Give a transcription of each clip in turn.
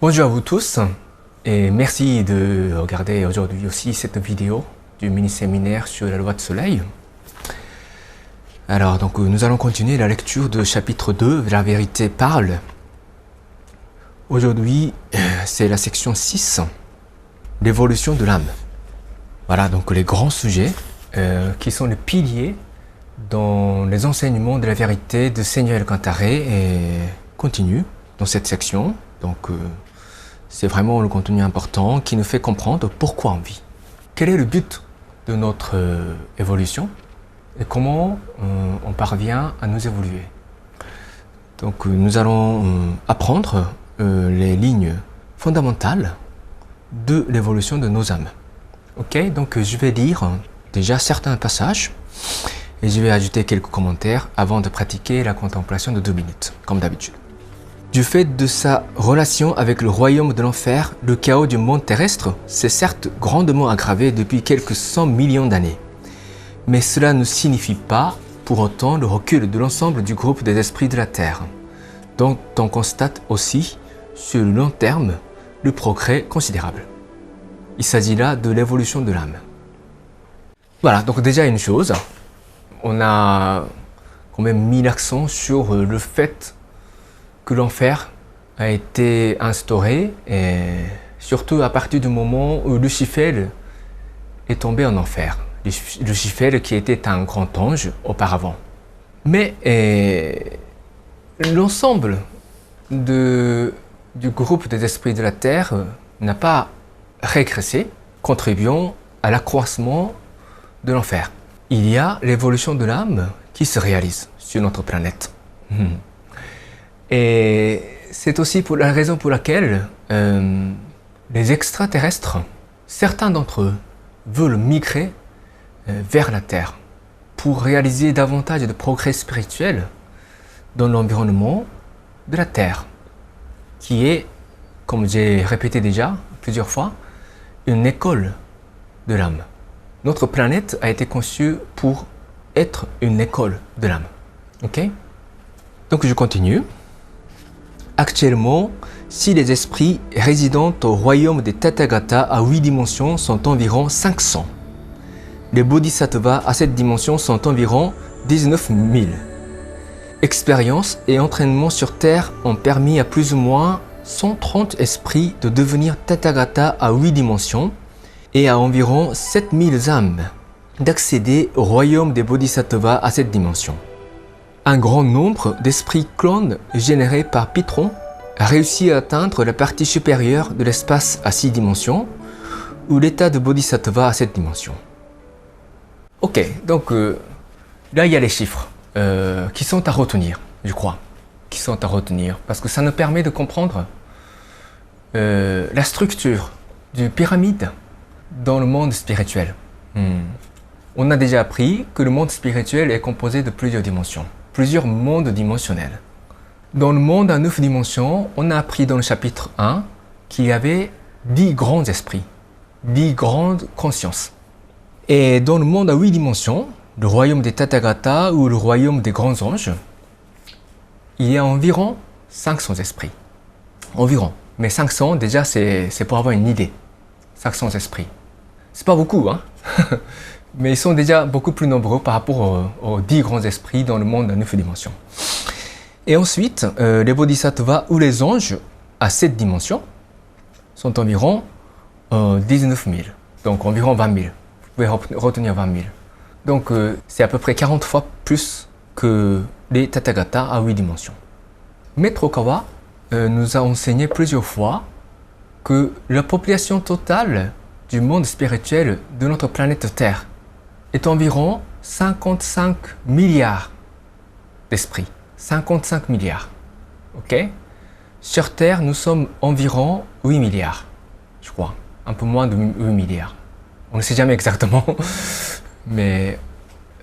Bonjour à vous tous et merci de regarder aujourd'hui aussi cette vidéo du mini-séminaire sur la loi de soleil. Alors donc nous allons continuer la lecture de chapitre 2, La vérité parle. Aujourd'hui c'est la section 6, l'évolution de l'âme. Voilà donc les grands sujets qui sont les piliers dans les enseignements de la vérité de Seigneur Alcantara et continue dans cette section. Donc c'est vraiment le contenu important qui nous fait comprendre pourquoi on vit. Quel est le but de notre évolution et comment on parvient à nous évoluer. Donc nous allons apprendre les lignes fondamentales de l'évolution de nos âmes. Ok, donc je vais lire déjà certains passages et je vais ajouter quelques commentaires avant de pratiquer la contemplation de 2 minutes, comme d'habitude. Du fait de sa relation avec le royaume de l'enfer, le chaos du monde terrestre s'est certes grandement aggravé depuis quelques 100 millions d'années. Mais cela ne signifie pas, pour autant, le recul de l'ensemble du groupe des esprits de la Terre, dont on constate aussi, sur le long terme, le progrès considérable. Il s'agit là de l'évolution de l'âme. Voilà, donc déjà une chose, on a quand même mis l'accent sur le fait que l'enfer a été instauré, et surtout à partir du moment où Lucifer est tombé en enfer. Lucifer qui était un grand ange auparavant. Mais l'ensemble du groupe des esprits de la Terre n'a pas régressé, contribuant à l'accroissement de l'enfer. Il y a l'évolution de l'âme qui se réalise sur notre planète. Et c'est aussi pour la raison pour laquelle les extraterrestres, certains d'entre eux, veulent migrer vers la Terre pour réaliser davantage de progrès spirituels dans l'environnement de la Terre, qui est, comme j'ai répété déjà plusieurs fois, une école de l'âme. Notre planète a été conçue pour être une école de l'âme. Ok? Donc je continue. Actuellement, si les esprits résidant au royaume des Tathagata à 8 dimensions sont environ 500, les bodhisattvas à 7 dimensions sont environ 19 000. Expérience et entraînement sur Terre ont permis à plus ou moins 130 esprits de devenir Tathagata à 8 dimensions et à environ 7000 âmes d'accéder au royaume des bodhisattvas à 7 dimensions. Un grand nombre d'esprits clones générés par Pitron a réussi à atteindre la partie supérieure de l'espace à 6 dimensions ou l'état de bodhisattva à 7 dimensions. Ok, donc là il y a les chiffres qui sont à retenir, je crois, qui sont à retenir parce que ça nous permet de comprendre la structure d'une pyramide dans le monde spirituel. On a déjà appris que le monde spirituel est composé de plusieurs dimensions. Plusieurs mondes dimensionnels. Dans le monde à 9 dimensions, on a appris dans le chapitre 1 qu'il y avait 10 grands esprits, 10 grandes consciences. Et dans le monde à 8 dimensions, le royaume des Tathagata ou le royaume des grands anges, il y a environ 500 esprits. Environ. Mais 500, déjà, c'est pour avoir une idée. 500 esprits. C'est pas beaucoup, hein. Mais ils sont déjà beaucoup plus nombreux par rapport aux 10 grands esprits dans le monde à 9 dimensions. Et ensuite, les bodhisattvas ou les anges à 7 dimensions sont environ 19 000. Donc environ 20 000. Vous pouvez retenir 20 000. Donc c'est à peu près 40 fois plus que les Tathagata à 8 dimensions. Maître Okawa nous a enseigné plusieurs fois que la population totale du monde spirituel de notre planète Terre est environ 55 milliards d'esprits. 55 milliards. Ok? Sur Terre, nous sommes environ 8 milliards, je crois. Un peu moins de 8 milliards. On ne sait jamais exactement. Mais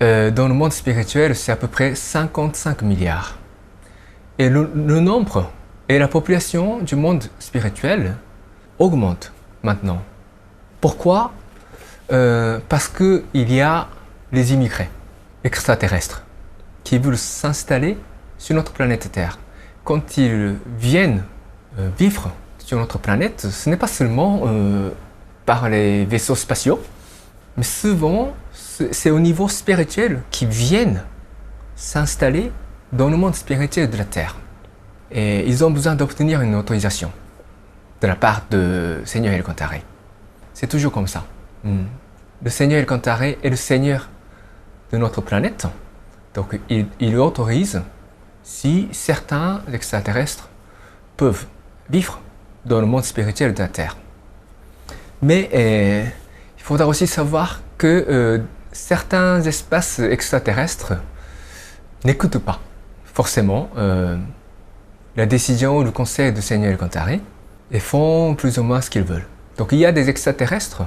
dans le monde spirituel, c'est à peu près 55 milliards. Et le nombre et la population du monde spirituel augmentent maintenant. Pourquoi? Parce qu'il y a les immigrés extraterrestres qui veulent s'installer sur notre planète Terre. Quand ils viennent vivre sur notre planète, ce n'est pas seulement par les vaisseaux spatiaux, mais souvent c'est au niveau spirituel qu'ils viennent s'installer dans le monde spirituel de la Terre. Et ils ont besoin d'obtenir une autorisation de la part de Seigneur El-Kantare. C'est toujours comme ça. Le Seigneur El-Kantare est le Seigneur de notre planète. Donc il autorise si certains extraterrestres peuvent vivre dans le monde spirituel de la Terre. Mais il faudra aussi savoir que certains espaces extraterrestres n'écoutent pas forcément la décision ou le conseil de Seigneur El-Kantare et font plus ou moins ce qu'ils veulent. Donc il y a des extraterrestres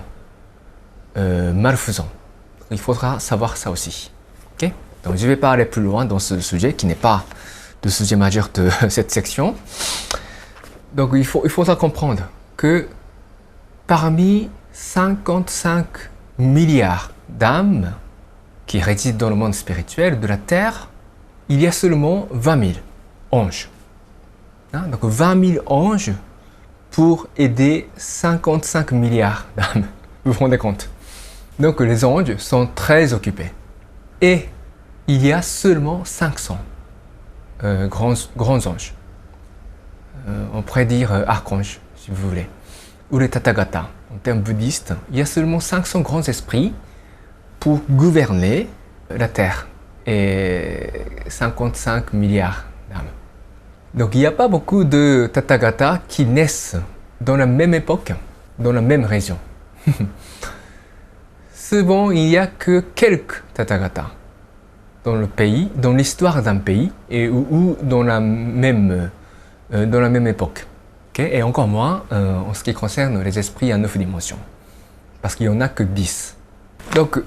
malfaisants. Il faudra savoir ça aussi. Okay? Donc je ne vais pas aller plus loin dans ce sujet qui n'est pas le sujet majeur de cette section. Donc il faudra comprendre que parmi 55 milliards d'âmes qui résident dans le monde spirituel de la Terre, il y a seulement 20 000 anges. Donc 20 000 anges pour aider 55 milliards d'âmes. Vous vous rendez compte? Donc les anges sont très occupés. Et il y a seulement 500 grands anges. On pourrait dire archanges, si vous voulez. Ou les Tathagata. En termes bouddhistes, il y a seulement 500 grands esprits pour gouverner la Terre et 55 milliards d'âmes. Donc il n'y a pas beaucoup de Tathagata qui naissent dans la même époque, dans la même région. Souvent, il n'y a que quelques Tathagata dans le pays, dans l'histoire d'un pays, ou dans la même époque. Okay? Et encore moins en ce qui concerne les esprits à 9 dimensions. Parce qu'il n'y en a que 10. Donc,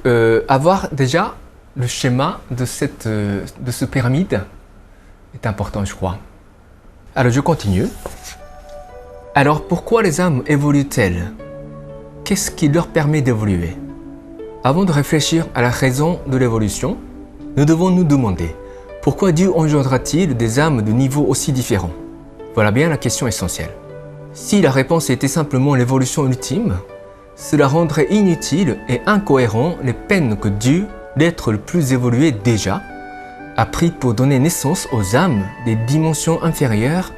avoir déjà le schéma de ce pyramide est important, je crois. Alors, je continue. Alors, pourquoi les âmes évoluent-elles? Qu'est-ce qui leur permet d'évoluer? Avant de réfléchir à la raison de l'évolution, nous devons nous demander pourquoi Dieu engendra-t-il des âmes de niveaux aussi différents? Voilà bien la question essentielle. Si la réponse était simplement l'évolution ultime, cela rendrait inutile et incohérent les peines que Dieu, l'être le plus évolué déjà, a pris pour donner naissance aux âmes des dimensions inférieures,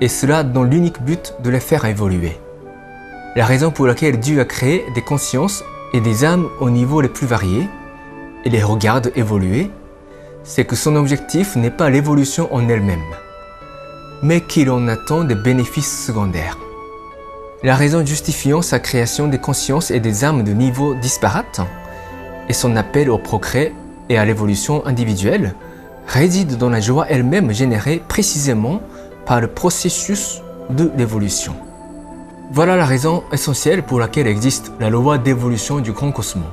et cela dans l'unique but de les faire évoluer. La raison pour laquelle Dieu a créé des consciences et des âmes aux niveaux les plus variés, et les regarde évoluer, c'est que son objectif n'est pas l'évolution en elle-même, mais qu'il en attend des bénéfices secondaires. La raison justifiant sa création des consciences et des âmes de niveaux disparates et son appel au progrès et à l'évolution individuelle réside dans la joie elle-même générée précisément par le processus de l'évolution. Voilà la raison essentielle pour laquelle existe la loi d'évolution du grand cosmos.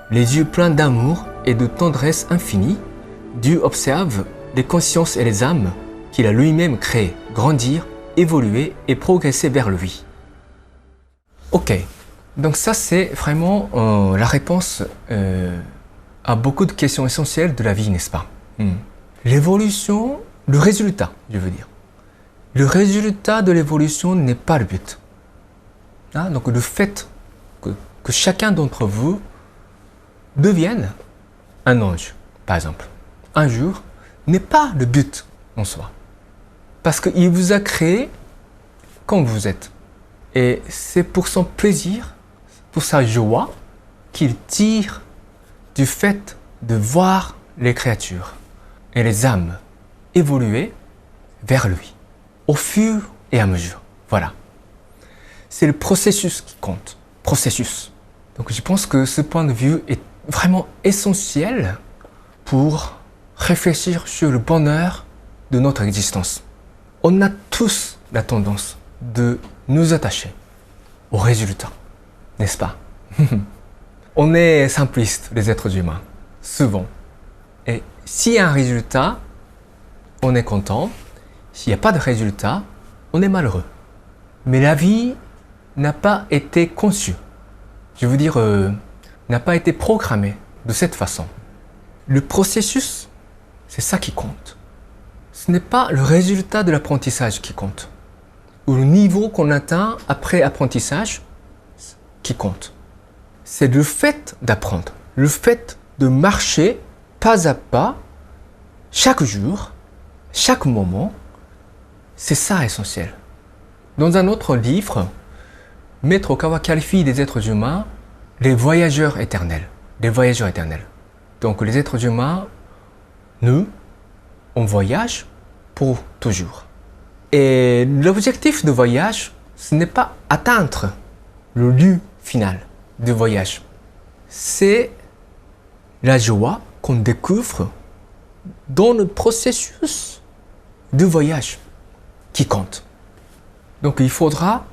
Les yeux pleins d'amour et de tendresse infinie, Dieu observe les consciences et les âmes qu'il a lui-même créées grandir, évoluer et progresser vers lui. Ok, donc ça c'est vraiment la réponse à beaucoup de questions essentielles de la vie, n'est-ce pas? L'évolution, le résultat, je veux dire. Le résultat de l'évolution n'est pas le but. Donc le fait que chacun d'entre vous devienne un ange, par exemple, un jour, n'est pas le but en soi. Parce qu'il vous a créé comme vous êtes. Et c'est pour son plaisir, pour sa joie, qu'il tire du fait de voir les créatures et les âmes évoluer vers lui, au fur et à mesure. Voilà. C'est le processus qui compte. Processus. Donc je pense que ce point de vue est vraiment essentiel pour réfléchir sur le bonheur de notre existence. On a tous la tendance de nous attacher au résultat, n'est-ce pas? On est simpliste, les êtres humains, souvent. Et s'il y a un résultat, on est content. S'il n'y a pas de résultat, on est malheureux. Mais la vie n'a pas été conçue, je veux dire, n'a pas été programmée de cette façon. Le processus, c'est ça qui compte. Ce n'est pas le résultat de l'apprentissage qui compte. ou le niveau qu'on atteint après apprentissage qui compte. C'est le fait d'apprendre, le fait de marcher pas à pas, chaque jour, chaque moment, c'est ça essentiel. Dans un autre livre, Maître Okawa qualifie les êtres humains les voyageurs éternels. Les voyageurs éternels. Donc les êtres humains, nous, on voyage pour toujours. Et l'objectif de voyage, ce n'est pas atteindre le lieu final du voyage. C'est la joie qu'on découvre dans le processus du voyage qui compte. Donc il faudra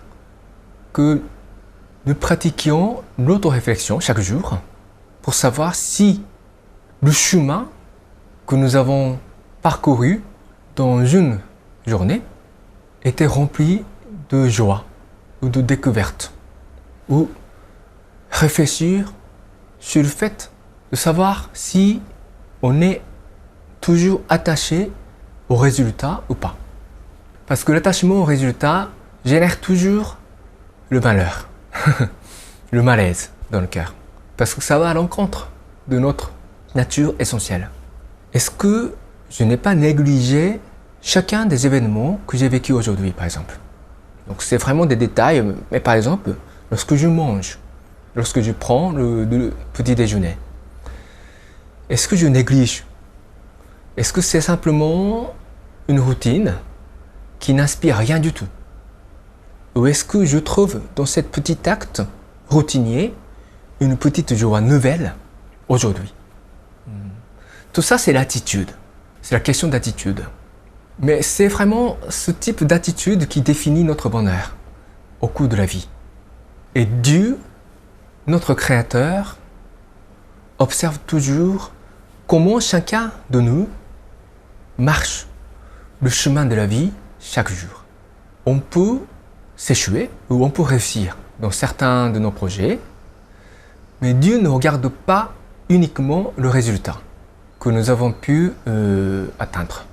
que nous pratiquions l'auto-réflexion chaque jour pour savoir si le chemin que nous avons parcouru dans une journée était rempli de joie ou de découverte. Ou réfléchir sur le fait de savoir si on est toujours attaché au résultat ou pas. Parce que l'attachement au résultat génère toujours le malheur, le malaise dans le cœur. Parce que ça va à l'encontre de notre nature essentielle. Est-ce que je n'ai pas négligé chacun des événements que j'ai vécus aujourd'hui, par exemple? Donc c'est vraiment des détails, mais par exemple, lorsque je mange, lorsque je prends le petit déjeuner, est-ce que je néglige? Est-ce que c'est simplement une routine qui n'inspire rien du tout? Ou est-ce que je trouve dans cet petit acte routinier une petite joie nouvelle aujourd'hui? Tout ça, c'est l'attitude. C'est la question d'attitude. Mais c'est vraiment ce type d'attitude qui définit notre bonheur au cours de la vie. Et Dieu, notre Créateur, observe toujours comment chacun de nous marche le chemin de la vie chaque jour. On peut s'échouer ou on peut réussir dans certains de nos projets, mais Dieu ne regarde pas uniquement le résultat que nous avons pu atteindre.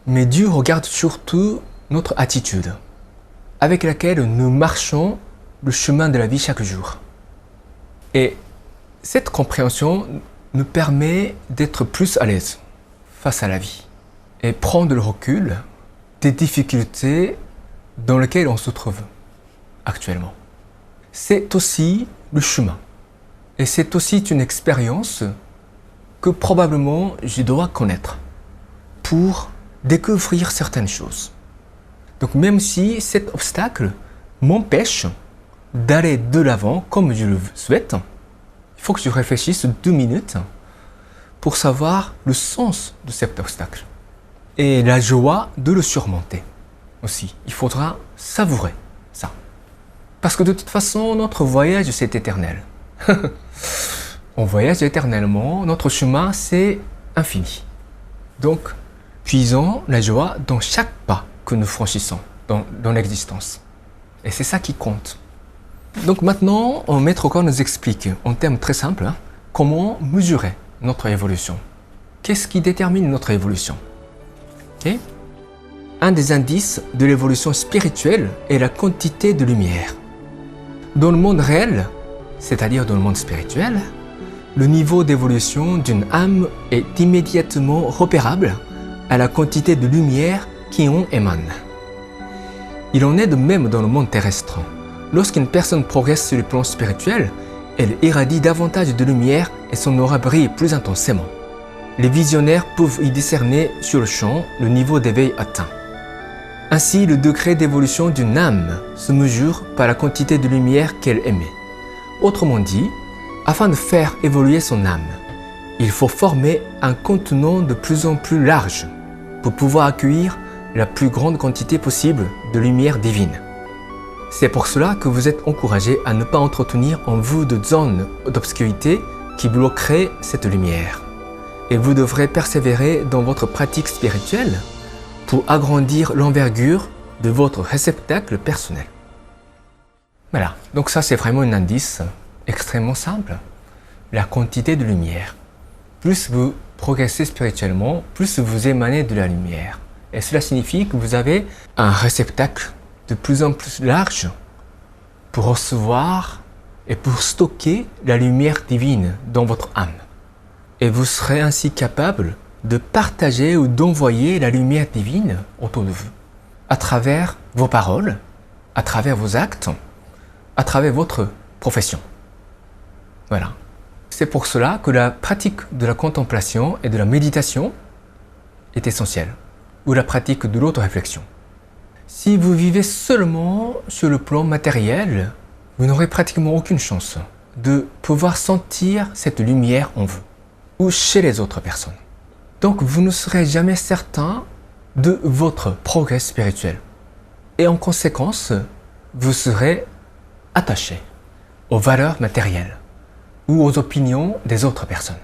Mais Dieu regarde surtout notre attitude, avec laquelle nous marchons le chemin de la vie chaque jour. Et cette compréhension nous permet d'être plus à l'aise face à la vie et prendre le recul des difficultés dans lesquelles on se trouve actuellement. C'est aussi le chemin. Et c'est aussi une expérience que probablement je dois connaître pour découvrir certaines choses. Donc même si cet obstacle m'empêche d'aller de l'avant comme je le souhaite, il faut que je réfléchisse 2 minutes pour savoir le sens de cet obstacle et la joie de le surmonter aussi. Il faudra savourer ça. Parce que de toute façon, notre voyage, c'est éternel. On voyage éternellement, notre chemin, c'est infini. Donc, puisons la joie dans chaque pas que nous franchissons dans l'existence. Et c'est ça qui compte. Donc maintenant, Maître Okawa nous explique, en termes très simples, comment mesurer notre évolution. Qu'est-ce qui détermine notre évolution? Okay? Un des indices de l'évolution spirituelle est la quantité de lumière. Dans le monde réel, c'est-à-dire dans le monde spirituel, le niveau d'évolution d'une âme est immédiatement repérable à la quantité de lumière qui en émane. Il en est de même dans le monde terrestre. Lorsqu'une personne progresse sur le plan spirituel, elle irradie davantage de lumière et son aura brille plus intensément. Les visionnaires peuvent y discerner sur le champ le niveau d'éveil atteint. Ainsi, le degré d'évolution d'une âme se mesure par la quantité de lumière qu'elle émet. Autrement dit, afin de faire évoluer son âme, il faut former un contenant de plus en plus large pour pouvoir accueillir la plus grande quantité possible de lumière divine. C'est pour cela que vous êtes encouragé à ne pas entretenir en vous de zones d'obscurité qui bloqueraient cette lumière. Et vous devrez persévérer dans votre pratique spirituelle pour agrandir l'envergure de votre réceptacle personnel. Voilà, donc ça c'est vraiment un indice extrêmement simple. La quantité de lumière. Plus vous progressez spirituellement, plus vous émanez de la lumière. Et cela signifie que vous avez un réceptacle de plus en plus large pour recevoir et pour stocker la lumière divine dans votre âme. Et vous serez ainsi capable de partager ou d'envoyer la lumière divine autour de vous, à travers vos paroles, à travers vos actes, à travers votre profession. Voilà. C'est pour cela que la pratique de la contemplation et de la méditation est essentielle, ou la pratique de l'auto-réflexion. Si vous vivez seulement sur le plan matériel, vous n'aurez pratiquement aucune chance de pouvoir sentir cette lumière en vous ou chez les autres personnes. Donc vous ne serez jamais certain de votre progrès spirituel. Et en conséquence, vous serez attaché aux valeurs matérielles ou aux opinions des autres personnes.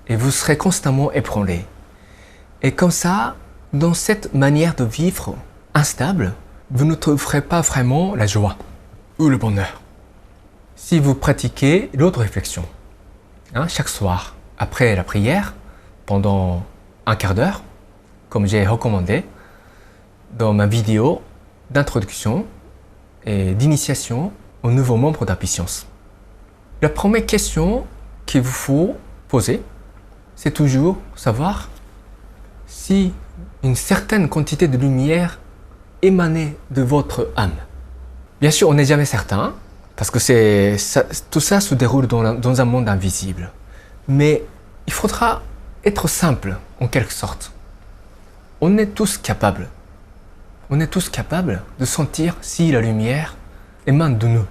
Et vous serez constamment ébranlé. Et comme ça, dans cette manière de vivre instable, vous ne trouverez pas vraiment la joie ou le bonheur. Si vous pratiquez l'auto-réflexion, chaque soir, après la prière, pendant un quart d'heure, comme j'ai recommandé dans ma vidéo d'introduction et d'initiation aux nouveaux membres d'Apicience. La première question qu'il vous faut poser, c'est toujours savoir si une certaine quantité de lumière émanait de votre âme. Bien sûr, on n'est jamais certain, parce que tout ça se déroule dans un monde invisible. Mais il faudra être simple, en quelque sorte. On est tous capables. On est tous capables de sentir si la lumière émane de nous.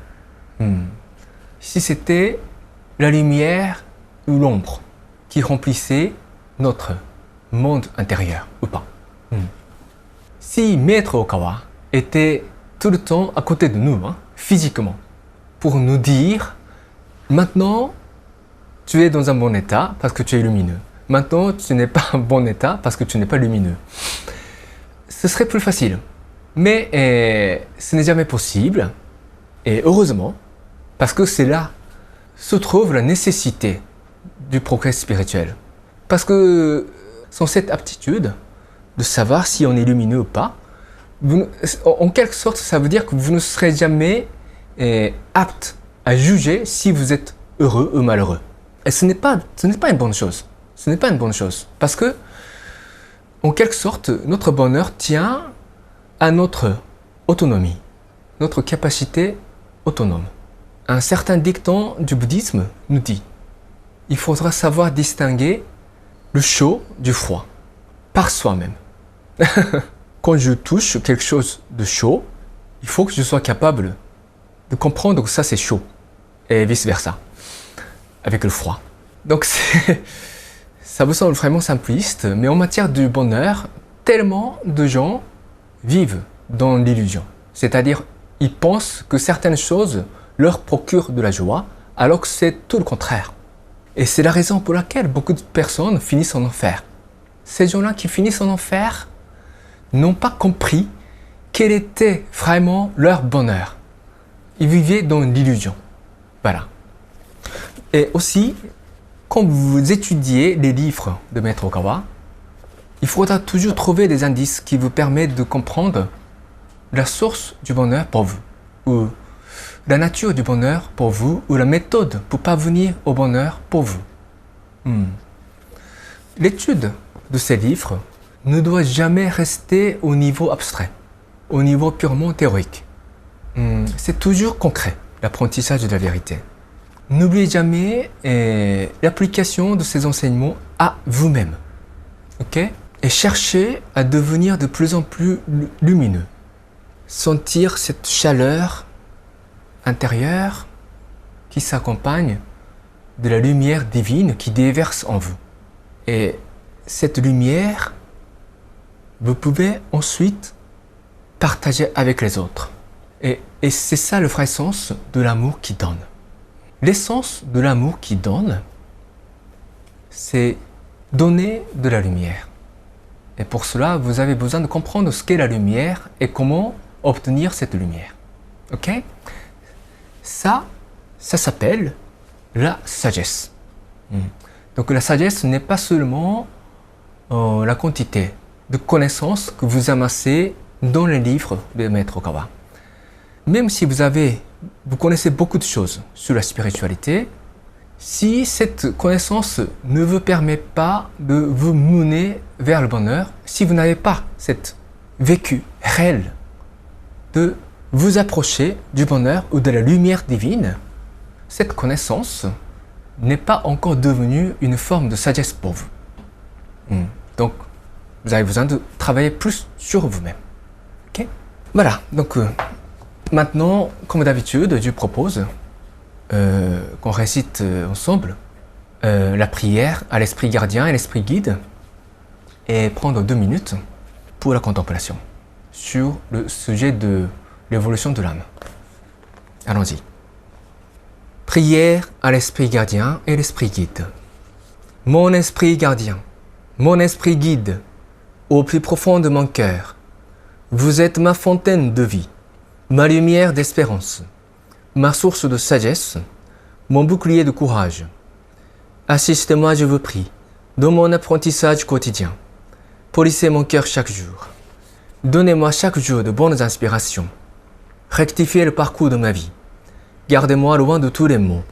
Si c'était la lumière ou l'ombre qui remplissait notre monde intérieur ou pas. Si Maître Okawa était tout le temps à côté de nous, physiquement, pour nous dire « Maintenant, tu es dans un bon état parce que tu es lumineux. Maintenant, tu n'es pas en bon état parce que tu n'es pas lumineux. » Ce serait plus facile. Mais ce n'est jamais possible. Et heureusement, parce que c'est là se trouve la nécessité du progrès spirituel. Parce que sans cette aptitude de savoir si on est lumineux ou pas, en quelque sorte, ça veut dire que vous ne serez jamais apte à juger si vous êtes heureux ou malheureux. Et ce n'est pas une bonne chose. Ce n'est pas une bonne chose. Parce que, en quelque sorte, notre bonheur tient à notre autonomie, notre capacité autonome. Un certain dicton du bouddhisme nous dit « Il faudra savoir distinguer le chaud du froid, par soi-même. » Quand je touche quelque chose de chaud, il faut que je sois capable de comprendre que ça c'est chaud, et vice-versa, avec le froid. Donc ça vous semble vraiment simpliste, mais en matière de bonheur, tellement de gens vivent dans l'illusion. C'est-à-dire, ils pensent que certaines choses leur procurent de la joie, alors que c'est tout le contraire. Et c'est la raison pour laquelle beaucoup de personnes finissent en enfer. Ces gens-là qui finissent en enfer n'ont pas compris quel était vraiment leur bonheur. Ils vivaient dans l'illusion. Voilà. Et aussi, quand vous étudiez les livres de Maître Okawa, il faudra toujours trouver des indices qui vous permettent de comprendre la source du bonheur pour vous, ou la nature du bonheur pour vous, ou la méthode pour parvenir au bonheur pour vous. L'étude de ces livres ne doit jamais rester au niveau abstrait, au niveau purement théorique. C'est toujours concret, l'apprentissage de la vérité. N'oubliez jamais l'application de ces enseignements à vous-même. Et cherchez à devenir de plus en plus lumineux. Sentir cette chaleur intérieure qui s'accompagne de la lumière divine qui déverse en vous. Et cette lumière, vous pouvez ensuite partager avec les autres. Et c'est ça le vrai sens de l'amour qui donne. L'essence de l'amour qui donne, c'est donner de la lumière. Et pour cela, vous avez besoin de comprendre ce qu'est la lumière et comment obtenir cette lumière. Ça s'appelle la sagesse. Donc la sagesse n'est pas seulement la quantité de connaissances que vous amassez dans les livres de Maître Okawa. Même si vous connaissez beaucoup de choses sur la spiritualité, si cette connaissance ne vous permet pas de vous mener vers le bonheur, si vous n'avez pas cette vécu réel de vous approcher du bonheur ou de la lumière divine, cette connaissance n'est pas encore devenue une forme de sagesse pour vous. Donc, vous avez besoin de travailler plus sur vous-même. Okay? Voilà, donc maintenant, comme d'habitude, je propose qu'on récite ensemble la prière à l'esprit gardien et l'esprit guide et prendre 2 minutes pour la contemplation sur le sujet de l'évolution de l'âme. Allons-y. Prière à l'esprit gardien et l'esprit guide. Mon esprit gardien, mon esprit guide, au plus profond de mon cœur, vous êtes ma fontaine de vie, ma lumière d'espérance, ma source de sagesse, mon bouclier de courage. Assistez-moi, je vous prie, dans mon apprentissage quotidien. Polissez mon cœur chaque jour. Donnez-moi chaque jour de bonnes inspirations. Rectifiez le parcours de ma vie. Gardez-moi loin de tous les maux.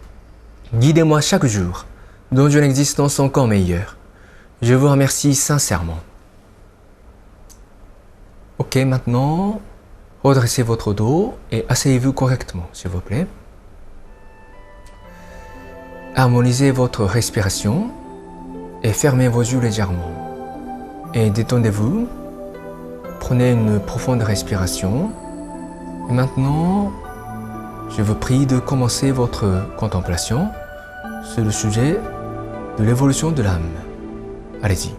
Guidez-moi chaque jour dans une existence encore meilleure. Je vous remercie sincèrement. Ok, maintenant, redressez votre dos et asseyez-vous correctement, s'il vous plaît. Harmonisez votre respiration et fermez vos yeux légèrement. Et détendez-vous. Prenez une profonde respiration. Et maintenant, je vous prie de commencer votre contemplation sur le sujet de l'évolution de l'âme. Allez-y.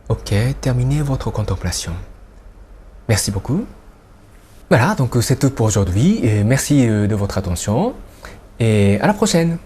Ok, terminez votre contemplation. Merci beaucoup. Voilà, donc c'est tout pour aujourd'hui. Et merci de votre attention et à la prochaine.